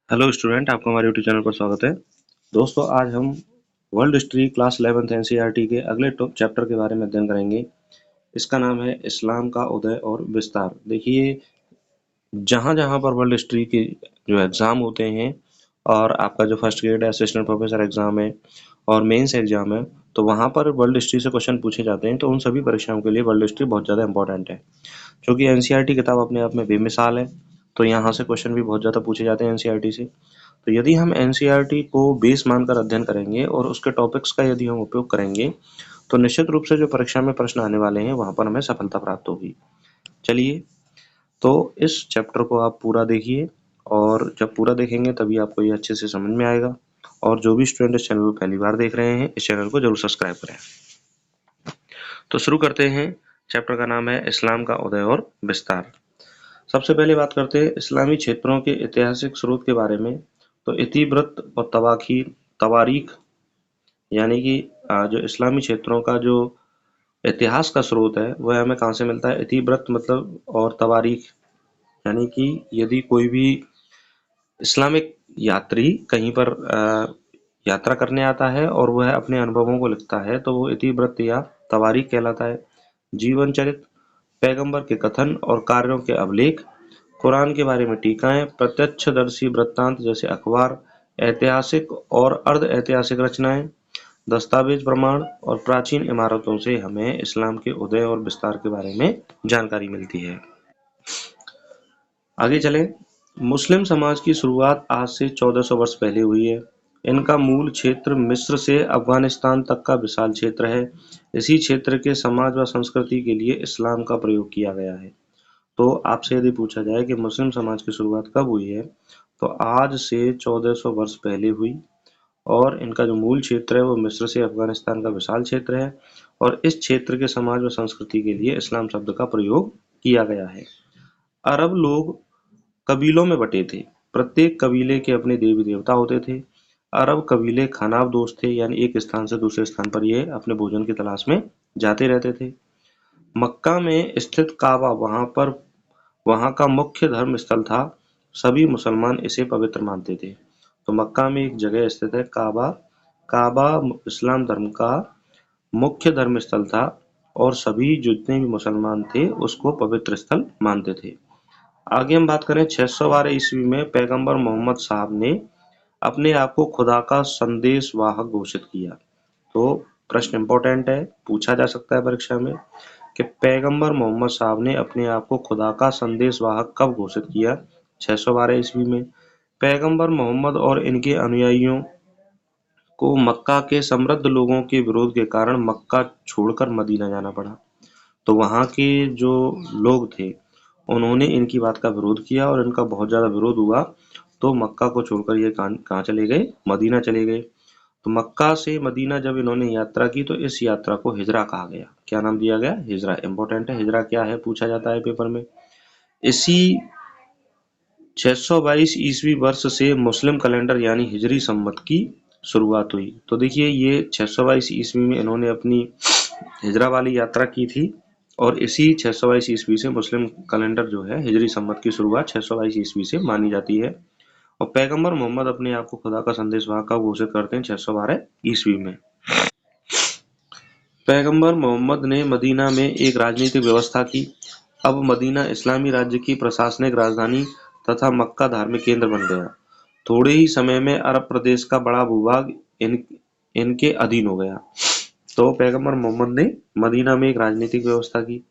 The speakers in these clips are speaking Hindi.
हेलो स्टूडेंट, आपका हमारे यूट्यूब चैनल पर स्वागत है। दोस्तों, आज हम world history class 11th NCERT के अगले चैप्टर के बारे में अध्ययन करेंगे। इसका नाम है इस्लाम का उदय और विस्तार। देखिए, जहाँ-जहाँ पर वर्ल्ड हिस्ट्री के जो एग्ज़ाम होते हैं और आपका जो फर्स्ट ग्रेड है, असिस्टेंट प्रोफेसर एग्ज़ाम है और मेंस एग्ज़ाम है, तो वहाँ पर वर्ल्ड हिस्ट्री से क्वेश्चन पूछे जाते हैं। तो उन सभी परीक्षाओं के लिए वर्ल्ड हिस्ट्री बहुत ज़्यादा इंपॉर्टेंट है। क्योंकि एनसीईआरटी किताब अपने आप में बेमिसाल है, तो यहाँ से क्वेश्चन भी बहुत ज़्यादा पूछे जाते हैं एनसीईआरटी से। तो यदि हम एनसीईआरटी को बेस मानकर अध्ययन करेंगे और उसके टॉपिक्स का यदि हम उपयोग करेंगे, तो निश्चित रूप से जो परीक्षा में प्रश्न आने वाले हैं, वहाँ पर हमें सफलता प्राप्त होगी। चलिए, तो इस चैप्टर को आप पूरा देखिए और जब पूरा देखेंगे तभी आपको ये अच्छे से समझ में आएगा। और जो भी स्टूडेंट इस चैनल को पहली बार देख रहे हैं, इस चैनल को जरूर सब्सक्राइब करें। तो शुरू करते हैं। चैप्टर का नाम है इस्लाम का उदय और विस्तार। सबसे पहले बात करते हैं इस्लामी क्षेत्रों के ऐतिहासिक स्रोत के बारे में। तो इतिवृत्त और तवारीख यानी कि जो इस्लामी क्षेत्रों का जो इतिहास का स्रोत है वह हमें कहाँ से मिलता है। इतिवृत्त मतलब और तवारीख यानी कि यदि कोई भी इस्लामिक यात्री कहीं पर यात्रा करने आता है और वह अपने अनुभवों को लिखता है तो वो इतिवृत्त या तवारीख कहलाता है। जीवन चरित्र, पैगंबर के कथन और कार्यों के अभिलेख, कुरान के बारे में टीकाएं, प्रत्यक्षदर्शी वृत्तांत जैसे अखबार, ऐतिहासिक और अर्ध ऐतिहासिक रचनाएं, दस्तावेज प्रमाण और प्राचीन इमारतों से हमें इस्लाम के उदय और विस्तार के बारे में जानकारी मिलती है। आगे चलें। मुस्लिम समाज की शुरुआत आज से 1400 वर्ष पहले हुई है। इनका मूल क्षेत्र मिस्र से अफगानिस्तान तक का विशाल क्षेत्र है। इसी क्षेत्र के समाज व संस्कृति के लिए इस्लाम का प्रयोग किया गया है। तो आपसे यदि पूछा जाए कि मुस्लिम समाज की शुरुआत कब हुई है, तो आज से 1400 वर्ष पहले हुई और इनका जो मूल क्षेत्र है वो मिस्र से अफगानिस्तान का विशाल क्षेत्र है और इस क्षेत्र के समाज व संस्कृति के लिए इस्लाम शब्द का प्रयोग किया गया है। अरब लोग कबीलों में बटे थे। प्रत्येक कबीले के अपने देवी देवता होते थे। अरब कबीले खानाबदोश थे, यानी एक स्थान से दूसरे स्थान पर ये अपने भोजन की तलाश में जाते रहते थे। मक्का में स्थित काबा वहाँ का मुख्य धर्म स्थल था। सभी मुसलमान इसे पवित्र मानते थे। तो मक्का में एक जगह स्थित है काबा। काबा इस्लाम धर्म का मुख्य धर्म स्थल था और सभी जितने भी मुसलमान थे उसको पवित्र स्थल मानते थे। आगे हम बात करें 612 ईस्वी में पैगंबर मोहम्मद साहब ने अपने आप को खुदा का संदेश वाहक घोषित किया। तो प्रश्न इंपॉर्टेंट है, पूछा जा सकता है परीक्षा में कि पैगंबर मोहम्मद साहब ने अपने आप को खुदा का संदेश वाहक कब घोषित किया। 612 ईस्वी में। पैगंबर मोहम्मद और इनके अनुयायियों को मक्का के समृद्ध लोगों के विरोध के कारण मक्का छोड़कर मदीना जाना पड़ा। तो वहाँ के जो लोग थे उन्होंने इनकी बात का विरोध किया और इनका बहुत ज़्यादा विरोध हुआ। तो मक्का को छोड़कर ये कहाँ चले गए, मदीना चले गए। तो मक्का से मदीना जब इन्होंने यात्रा की तो इस यात्रा को हिजरा कहा गया। क्या नाम दिया गया? हिजरा। इंपॉर्टेंट है, हिजरा क्या है, पूछा जाता है पेपर में। इसी 622 ईस्वी वर्ष से मुस्लिम कैलेंडर यानी हिजरी संवत की शुरुआत हुई। तो देखिए, ये 622 ईस्वी में इन्होंने अपनी हिजरा वाली यात्रा की थी और इसी 622 ईस्वी से मुस्लिम कैलेंडर जो है हिजरी संवत की शुरुआत 622 ईस्वी से मानी जाती है। और पैगंबर मोहम्मद अपने आप को खुदा का संदेशवाहक कब घोषित करते हैं? 612 ईस्वी में। पैगंबर मोहम्मद ने मदीना में एक राजनीतिक व्यवस्था की। अब मदीना इस्लामी राज्य की प्रशासनिक राजधानी तथा मक्का धार्मिक केंद्र बन गया। थोड़े ही समय में अरब प्रदेश का बड़ा भूभाग इनके अधीन हो गया। तो पैगंबर मोहम्मद ने मदीना में एक राजनीतिक व्यवस्था की।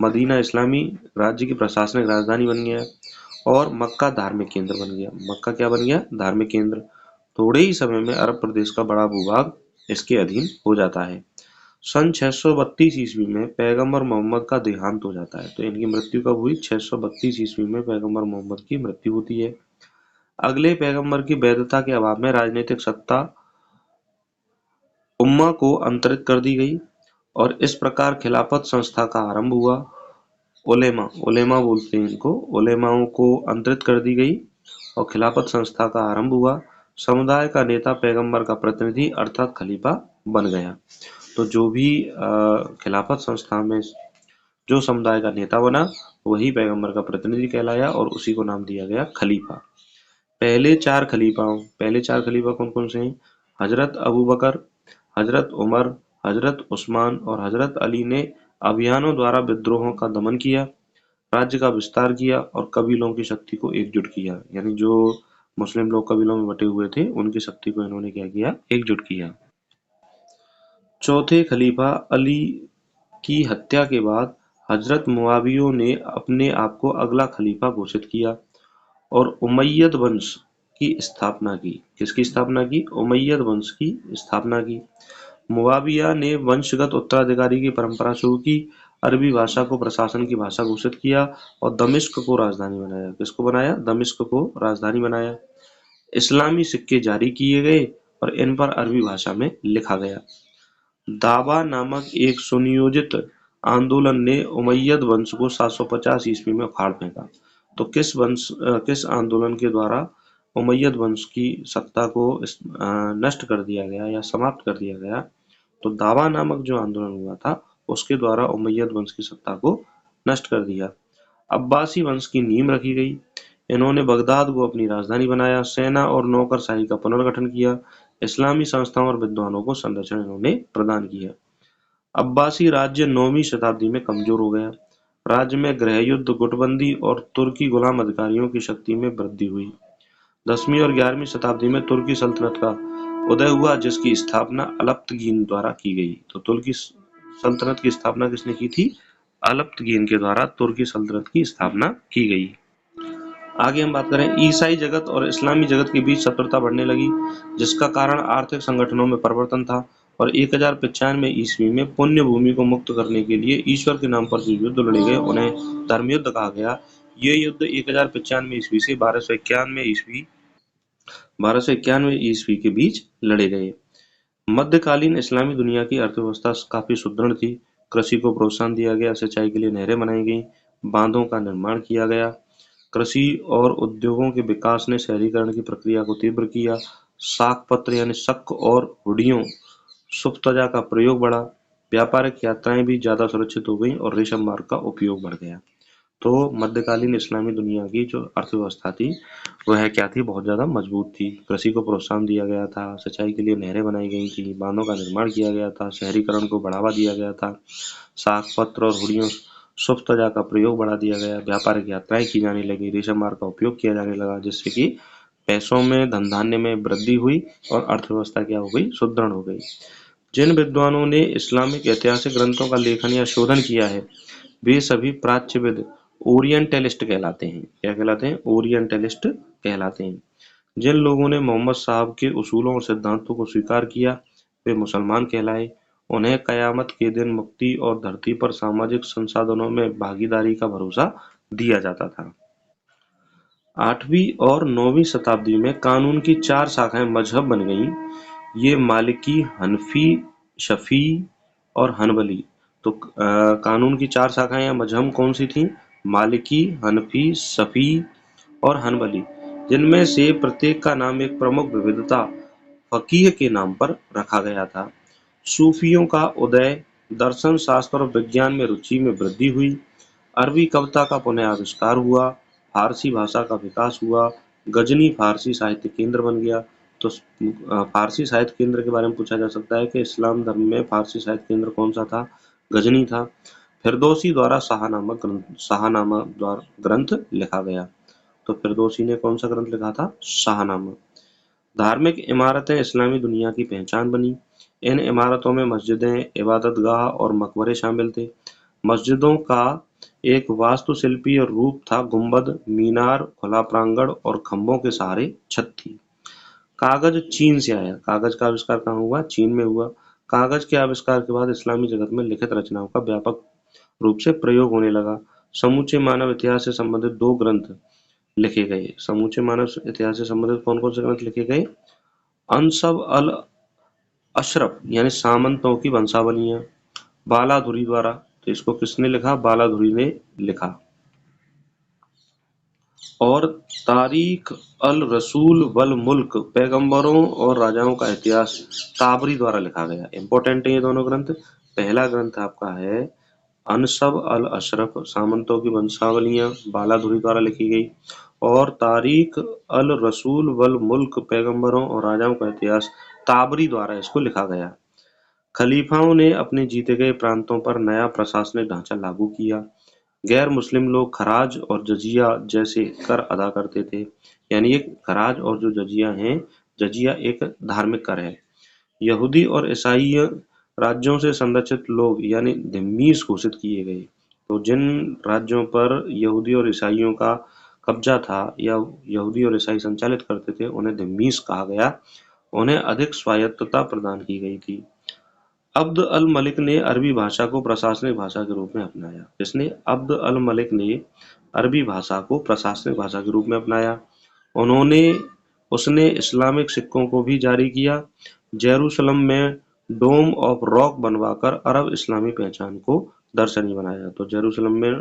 मदीना इस्लामी राज्य की प्रशासनिक राजधानी बन गया और मक्का धार्मिक केंद्र बन गया। मक्का क्या बन गया? धार्मिक केंद्र। थोड़े ही समय में अरब प्रदेश का बड़ा भूभाग इसके अधीन हो जाता है। सन 632 ईस्वी में पैगंबर मोहम्मद का देहांत हो जाता है। तो इनकी मृत्यु कब हुई? 632 ईस्वी में पैगंबर मोहम्मद की मृत्यु होती है। अगले पैगंबर की वैधता के अभाव में राजनीतिक सत्ता उम्मा को अंतरित कर दी गई और इस प्रकार खिलाफत संस्था का आरंभ हुआ। उलेमा बोलते हैं इनको। उलेमाओं को अंतरित कर दी गई और खिलाफत संस्था का आरंभ हुआ। समुदाय का नेता पैगंबर का प्रतिनिधि अर्थात खलीफा बन गया। तो जो भी खिलाफत संस्था में जो समुदाय का नेता बना वही पैगंबर का प्रतिनिधि कहलाया और उसी को नाम दिया गया खलीफा। पहले चार खलीफा कौन कौन से हैं? हजरत अबू बकर, हजरत उमर, हजरत उस्मान और हजरत अली ने अभियानों द्वारा विद्रोहों का दमन किया, राज्य का विस्तार किया और कबीलों की शक्ति को एकजुट किया। यानी जो मुस्लिम लोग कबीलों में बटे हुए थे, उनकी शक्ति को इन्होंने क्या किया? एकजुट किया। चौथे खलीफा अली की हत्या के बाद हजरत मुआविया ने अपने आप को अगला खलीफा घोषित किया और उमय्यद वंश की स्थापना की। किसकी स्थापना की? उमय्यद वंश की स्थापना की। मुआविया ने वंशगत उत्तराधिकारी की परंपरा शुरू की, अरबी भाषा को प्रशासन की भाषा घोषित किया और दमिश्क को राजधानी बनाया। किसको बनाया? दमिश्क को राजधानी बनाया। इस्लामी सिक्के जारी किए गए और इन पर अरबी भाषा में लिखा गया। दावा नामक एक सुनियोजित आंदोलन ने उमय्यद वंश को 750 ईस्वी में उखाड़ फेंका। तो किस आंदोलन के द्वारा उमय्यद वंश की सत्ता को नष्ट कर दिया गया या समाप्त कर दिया गया? तो दावा नामक जो आंदोलन हुआ था, उसके द्वारा उमय्यद वंश की सत्ता को नष्ट कर दिया। अब्बासी वंश की नींव रखी गई। इन्होंने बगदाद को अपनी राजधानी बनाया, सेना और नौकरशाही का पुनर्गठन किया, इस्लामी संस्थाओं और विद्वानों को संरक्षण इन्होंने प्रदान किया। अब्बासी राज्य 9वीं शताब्दी में कमजोर हो गया। राज्य में गृहयुद्ध, गुटबंदी और तुर्की गुलाम अधिकारियों की शक्ति में वृद्धि हुई। 10वीं और 11वीं शताब्दी में तुर्की सल्तनत का उदय हुआ, जिसकी स्थापना अलप्तगीन द्वारा की गई। तो तुर्की सल्तनत की स्थापना किसने की थी? अलप्तगीन के द्वारा तुर्की सल्तनत की स्थापना की गई। आगे हम बात करें, ईसाई जगत और इस्लामी जगत के बीच शत्रुता बढ़ने लगी, जिसका कारण आर्थिक संगठनों में परिवर्तन था और 1095 ईस्वी में पुण्य भूमि को मुक्त करने के लिए ईश्वर के नाम पर जो युद्ध लड़े गए, उन्हें धर्म युद्ध कहा गया। ये युद्ध 1095 ईस्वी से 1291 ईस्वी के बीच लड़े गए। मध्यकालीन इस्लामी दुनिया की अर्थव्यवस्था काफी सुदृढ़ थी। कृषि को प्रोत्साहन दिया गया, सिंचाई के लिए नहरें बनाई गईं, बांधों का निर्माण किया गया। कृषि और उद्योगों के विकास ने शहरीकरण की प्रक्रिया को तीव्र किया। शाक पत्र यानी शक और हुडियों सुफ्तजा का प्रयोग बढ़ा। व्यापारिक यात्राएं भी ज्यादा सुरक्षित हो गईं और रेशम मार्ग का उपयोग बढ़ गया। तो मध्यकालीन इस्लामी दुनिया की जो अर्थव्यवस्था थी, वह क्या थी? बहुत ज्यादा मजबूत थी। कृषि को प्रोत्साहन दिया गया था, सिंचाई के लिए नहरें बनाई गई थी, बांधों का निर्माण किया गया था, शहरीकरण को बढ़ावा दिया गया था, शाक पत्र और हुडियों सुफ्तजा का प्रयोग बढ़ा दिया गया, व्यापारिक यात्राएं की जाने लगी, रेशम मार्ग का उपयोग किया जाने लगा, जिससे कि पैसों में, धन धान्य में वृद्धि हुई और अर्थव्यवस्था क्या हो गई? सुदृढ़ हो गई। जिन विद्वानों ने इस्लामिक ऐतिहासिक ग्रंथों का लेखन या शोधन किया है, वे सभी प्राच्यविद ओरिएंटलिस्ट कहलाते हैं। क्या कहलाते हैं? ओरिएंटलिस्ट कहलाते हैं। जिन लोगों ने मोहम्मद साहब के उसूलों और सिद्धांतों को स्वीकार किया, वे मुसलमान कहलाए। उन्हें कयामत के दिन मुक्ति और धरती पर सामाजिक संसाधनों में भागीदारी का भरोसा दिया जाता था। 8वीं और 9वीं शताब्दी में कानून की 4 शाखाएं मजहब बन गईं। ये मालिकी, हनफी, शफी और हनबली। तो कानून की 4 शाखाएं या मजहब कौन सी थी? मालिकी, हनफी, शफी और हनबली, जिनमें से प्रत्येक का नाम एक प्रमुख विविधता फकीह के नाम पर रखा गया था। सूफियों का उदय, दर्शन शास्त्र और विज्ञान में रुचि में वृद्धि हुई। अरबी कविता का पुनः आविष्कार हुआ, फारसी भाषा का विकास हुआ, गजनी फारसी साहित्य केंद्र बन गया। तो फारसी साहित्य केंद्र के बारे में पूछा जा सकता है कि इस्लाम धर्म में फारसी साहित्य केंद्र कौन सा था? गजनी था। फिरदौसी द्वारा शाहनामा ग्रंथ लिखा गया। तो फिरदौसी ने कौन सा ग्रंथ लिखा था? शाहनामा। धार्मिक इमारतें इस्लामी दुनिया की पहचान बनी। इन इमारतों में मस्जिदें, इबादतगाह और मकबरे शामिल थे। मस्जिदों का एक वास्तुशिल्पीय रूप था गुंबद, मीनार, खुला प्रांगण और खंभों के सहारे छत थी। कागज चीन से आया। कागज का आविष्कार कहाँ हुआ? चीन में हुआ। कागज के आविष्कार के बाद इस्लामी जगत में लिखित रचनाओं का व्यापक रूप से प्रयोग होने लगा। समूचे मानव इतिहास से संबंधित 2 ग्रंथ लिखे गए। समूचे मानव इतिहास से संबंधित कौन कौन से ग्रंथ लिखे गए? अनसब अल अशरफ यानी सामंतों की वंशावलियां, बालाधुरी द्वारा। तो इसको किसने लिखा? बालाधुरी ने लिखा। और तारीख अल रसूल वल मुल्क, पैगंबरों और राजाओं का इतिहास, ताबरी द्वारा लिखा गया। इंपॉर्टेंट है ये दोनों ग्रंथ। पहला ग्रंथ आपका है अनसब अल अशरफ, सामंतों की वंशावलियां, बालाधुरी द्वारा लिखी गई। और तारीख अल रसूल वल मुल्क, पैगंबरों और राजाओं का इतिहास, ताबरी द्वारा इसको लिखा गया। खलीफाओं ने अपने जीते गए प्रांतों पर नया प्रशासनिक ढांचा लागू किया। गैर मुस्लिम लोग खराज और जजिया जैसे कर अदा करते थे। यानी ये खराज और जो जजिया हैं, जजिया एक धार्मिक कर है। यहूदी और ईसाई राज्यों से संरक्षित लोग यानी धिम्मीस घोषित किए गए। तो जिन राज्यों पर यहूदी और ईसाइयों का कब्जा था या यहूदी और ईसाई संचालित करते थे, उन्हें धिम्मीस कहा गया। उन्हें अधिक स्वायत्तता प्रदान की गई थी। अब्द अल मलिक ने अरबी भाषा को प्रशासनिक भाषा के रूप में अपनाया। जिसने अब्द अल मलिक ने अरबी भाषा को प्रशासनिक भाषा के रूप में अपनाया। उन्होंने उसने इस्लामिक सिक्कों को भी जारी किया। जेरूसलम में डोम ऑफ रॉक बनवाकर अरब इस्लामी पहचान को दर्शनीय बनाया। तो जेरूसलम में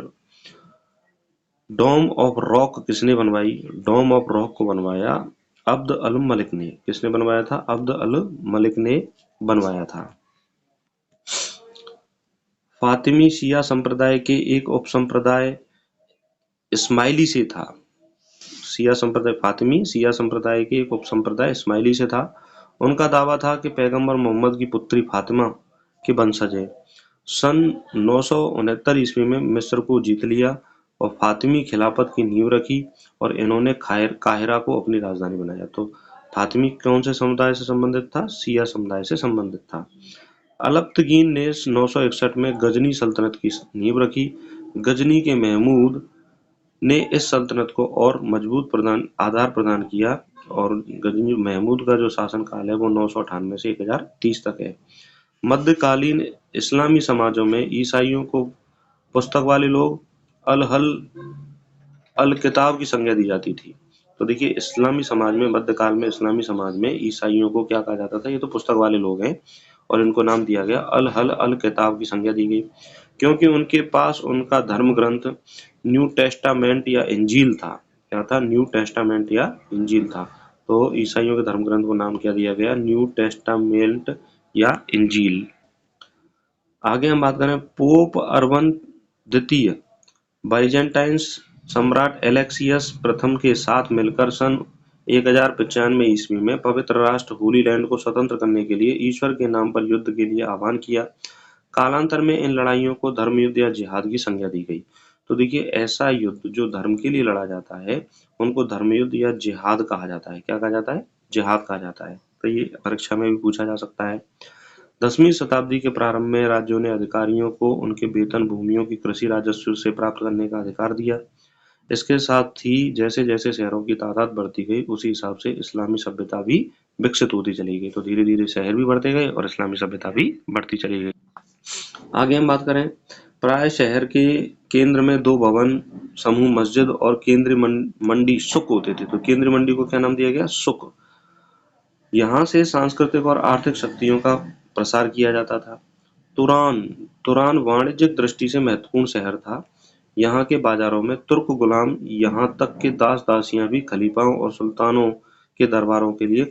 डोम ऑफ रॉक किसने बनवाई? डोम ऑफ रॉक को बनवाया अब्द अल मलिक ने। किसने बनवाया था? अब्द अल मलिक ने बनवाया था। फातिमी शिया संप्रदाय के एक उपसंप्रदाय इस्माइली से था। शिया संप्रदाय फातिमी शिया संप्रदाय के एक उपसंप्रदाय इस्माइली से था। उनका दावा था कि पैगंबर मोहम्मद की पुत्री फातिमा के वंशज है। सन 969 ईस्वी में मिस्र को जीत लिया और फातिमी खिलाफत की नींव रखी और इन्होंने काहिरा को अपनी राजधानी बनाया। तो फातिमी कौन से समुदाय से संबंधित था? शिया समुदाय से संबंधित था। अलब्तगीन ने 961 में गजनी सल्तनत की नींव रखी। गजनी के महमूद ने इस सल्तनत को और मजबूत आधार प्रदान किया और गजनी महमूद का जो शासनकाल है वो 998 से 1030 तक है। मध्यकालीन इस्लामी समाजों में ईसाइयों को पुस्तक वाले लोग अल किताब की संज्ञा दी जाती थी। तो देखिए इस्लामी समाज में, मध्यकाल में इस्लामी समाज में ईसाइयों को क्या कहा जाता था? ये तो पुस्तक वाले लोग हैं और इनको नाम दिया गया अल किताब की संज्ञा दी गई, क्योंकि उनके पास उनका धर्म ग्रंथ न्यू टेस्टामेंट या इंजील था। क्या था? न्यू टेस्टामेंट या इंजील था। तो ईसाइयों के धर्म ग्रंथ को नाम क्या दिया गया? न्यू टेस्टामेंट या इंजील। आगे हम बात करें पोप अर्बन द्वितीय बाइजेंटाइन्स सम्राट एलेक्सियस प्रथम के साथ मिलकर सन 1095 ईस्वी में पवित्र राष्ट्र होली लैंड को स्वतंत्र करने के लिए ईश्वर के नाम पर युद्ध के लिए आह्वान किया। कालांतर में इन लड़ाइयों को धर्म युद्ध या जिहाद की संज्ञा दी गई। तो देखिए ऐसा युद्ध जो धर्म के लिए लड़ा जाता है उनको धर्म युद्ध या जिहाद कहा जाता है। क्या कहा जाता है? जिहाद कहा जाता है। तो ये परीक्षा में भी पूछा जा सकता है। 10वीं शताब्दी के प्रारंभ में राज्यों ने अधिकारियों को उनके वेतन भूमियों की कृषि राजस्व से प्राप्त करने का अधिकार दिया। इसके साथ ही जैसे जैसे शहरों की तादाद बढ़ती गई उसी हिसाब से इस्लामी सभ्यता भी विकसित होती चली गई। तो धीरे धीरे शहर भी बढ़ते गए और इस्लामी सभ्यता भी बढ़ती चली गई। आगे हम बात करें प्राय शहर के केंद्र में दो भवन समूह मस्जिद और केंद्रीय मंडी सुक होते थे। तो केंद्रीय मंडी को क्या नाम दिया गया? सुक। यहाँ से सांस्कृतिक और आर्थिक शक्तियों का प्रसार किया जाता था। तुरान तुरान वाणिज्यिक दृष्टि से महत्वपूर्ण शहर था। यहाँ के बाजारों में तुर्क गुलाम, यहाँ तक के दास दासियां भी खलीफाओं और सुल्तानों के दरबारों के लिए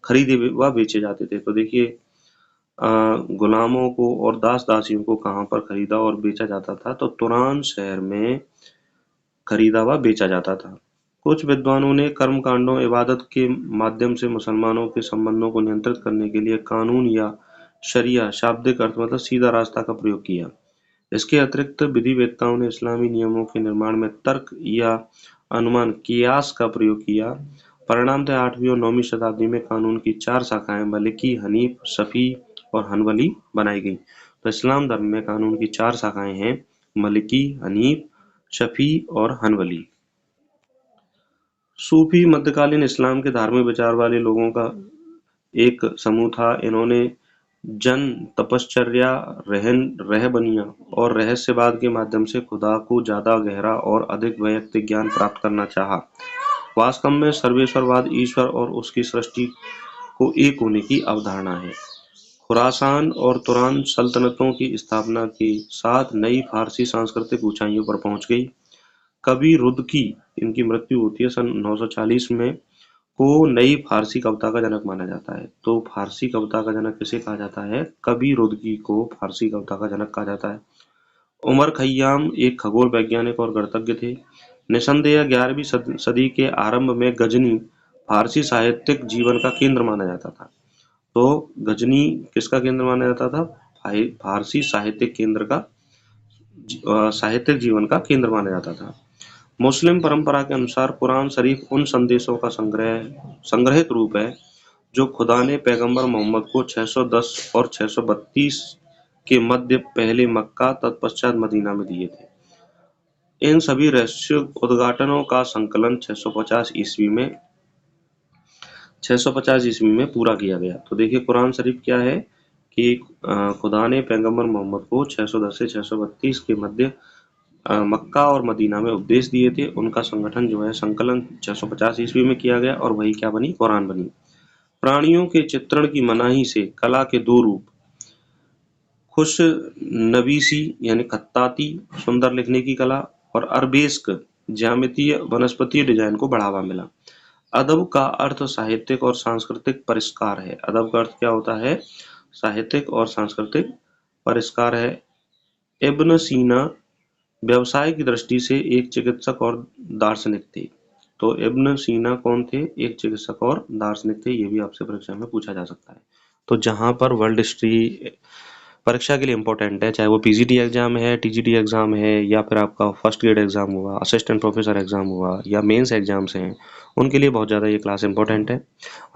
खरीदे व बेचे जाते थे। तो देखिए गुलामों को और दास दासियों को कहाँ पर खरीदा और बेचा जाता था? तो तुरान शहर में खरीदा व बेचा जाता था। कुछ विद्वानों ने कर्मकांडों इबादत के माध्यम से मुसलमानों के संबंधों को नियंत्रित करने के लिए कानून या शरिया शाब्दिक अर्थ मतलब सीधा रास्ता का प्रयोग किया। इसके अतिरिक्त विधिवेत्ताओं ने इस्लामी नियमों के निर्माण में तर्क या अनुमान कियास का प्रयोग किया। परिणामतः 8वीं और 9वीं शताब्दी में कानून की 4 शाखाएं मलिकी, हनीफ, शफी और हनबली बनाई गई। तो इस्लाम धर्म में कानून की 4 शाखाएं हैं, मलिकी, हनीफ, शफी और हनबली। सूफी मध्यकालीन इस्लाम के धार्मिक विचार वाले लोगों का एक समूह था। इन्होंने जन तपश्चर्या, रहबनिया और रहस्यवाद के माध्यम से खुदा को ज्यादा गहरा और अधिक वैयक्तिक ज्ञान प्राप्त करना चाहा। वास्तव में सर्वेश्वरवाद ईश्वर और उसकी सृष्टि को एक होने की अवधारणा है। खुरासान और तुरान सल्तनतों की स्थापना के साथ नई फारसी सांस्कृतिक ऊंचाइयों पर पहुंच गई। कबीर रुद की इनकी मृत्यु होती है सन 940 में को नई फारसी कविता का जनक माना जाता है। तो फारसी कविता का जनक किसे कहा जाता है? कबीर रुदकी को फारसी कविता का जनक कहा जाता है। उमर खय्याम एक खगोल वैज्ञानिक और गणितज्ञ थे। निसंदेह 11वीं सदी के आरंभ में गजनी फारसी साहित्यिक जीवन का केंद्र माना जाता था। तो गजनी किसका केंद्र माना जाता था? फारसी साहित्यिक केंद्र का साहित्यिक जीवन का केंद्र माना जाता था। मुस्लिम परंपरा के अनुसार कुरान शरीफ उन संदेशों का संग्रहित रूप है जो खुदा ने पैगंबर मोहम्मद को 610 और 632 के मध्य पहले मक्का तत्पश्चात मदीना में दिए थे। इन सभी रहस्यिक उद्घाटनों का संकलन 650 ईस्वी में पूरा किया गया। तो देखिए कुरान शरीफ क्या है कि खुदा ने पैगंबर मोहम्मद को 610 से 632 के मध्य मक्का और मदीना में उपदेश दिए थे। उनका संगठन जो है संकलन 650 ईस्वी में किया गया और वही क्या बनी? कुरान बनी। प्राणियों के चित्रण की मनाही से कला के दो रूप खुशनवीसी यानी खत्ताती सुंदर लिखने की कला और अरबेस्क ज्यामितीय वनस्पतीय डिजाइन को बढ़ावा मिला। अदब का अर्थ साहित्यिक और सांस्कृतिक परिष्कार है। अदब का अर्थ क्या होता है? साहित्यिक और सांस्कृतिक परिष्कार है। इब्न सीना व्यवसाय की दृष्टि से एक चिकित्सक और दार्शनिक थे। तो इब्न सीना कौन थे? एक चिकित्सक और दार्शनिक थे। ये भी आपसे परीक्षा में पूछा जा सकता है। तो जहां पर वर्ल्ड हिस्ट्री परीक्षा के लिए इंपॉर्टेंट है, चाहे वो पीजीटी एग्जाम है, टीजीटी एग्जाम है, या फिर आपका फर्स्ट ग्रेड एग्जाम हुआ, असिस्टेंट प्रोफेसर एग्जाम हुआ, या मेंस एग्जाम्स हैं, उनके लिए बहुत ज़्यादा ये क्लास इंपॉर्टेंट है।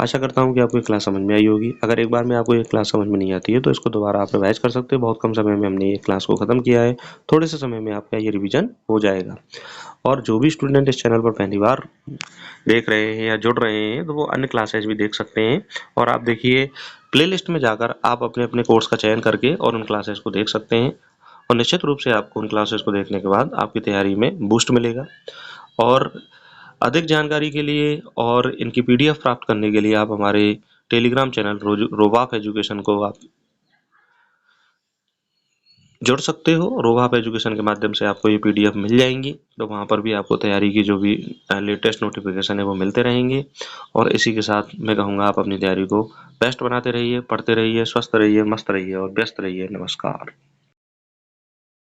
आशा करता हूँ कि आपको ये क्लास समझ में आई होगी। अगर एक बार में आपको ये क्लास समझ में नहीं आती है तो इसको दोबारा आप रिवाइज कर सकते हो। बहुत कम समय में हमने ये क्लास को ख़त्म किया है। थोड़े से समय में आपका ये रिविजन हो जाएगा। और जो भी स्टूडेंट इस चैनल पर पहली बार देख रहे हैं या जुड़ रहे हैं तो वो अन्य क्लासेज भी देख सकते हैं। और आप देखिए प्लेलिस्ट में जाकर आप अपने अपने कोर्स का चयन करके और उन क्लासेस को देख सकते हैं। और निश्चित रूप से आपको उन क्लासेस को देखने के बाद आपकी तैयारी में बूस्ट मिलेगा। और अधिक जानकारी के लिए और इनकी पीडीएफ प्राप्त करने के लिए आप हमारे टेलीग्राम चैनल रोवाफ एजुकेशन को आप जुड़ सकते हो। रोवाफ एजुकेशन के माध्यम से आपको ये पीडीएफ मिल जाएंगी। तो वहाँ पर भी आपको तैयारी की जो भी लेटेस्ट नोटिफिकेशन है वो मिलते रहेंगे। और इसी के साथ मैं कहूँगा आप अपनी तैयारी को बेस्ट बनाते रहिए, पढ़ते रहिए, स्वस्थ रहिए, मस्त रहिए और व्यस्त रहिए। नमस्कार।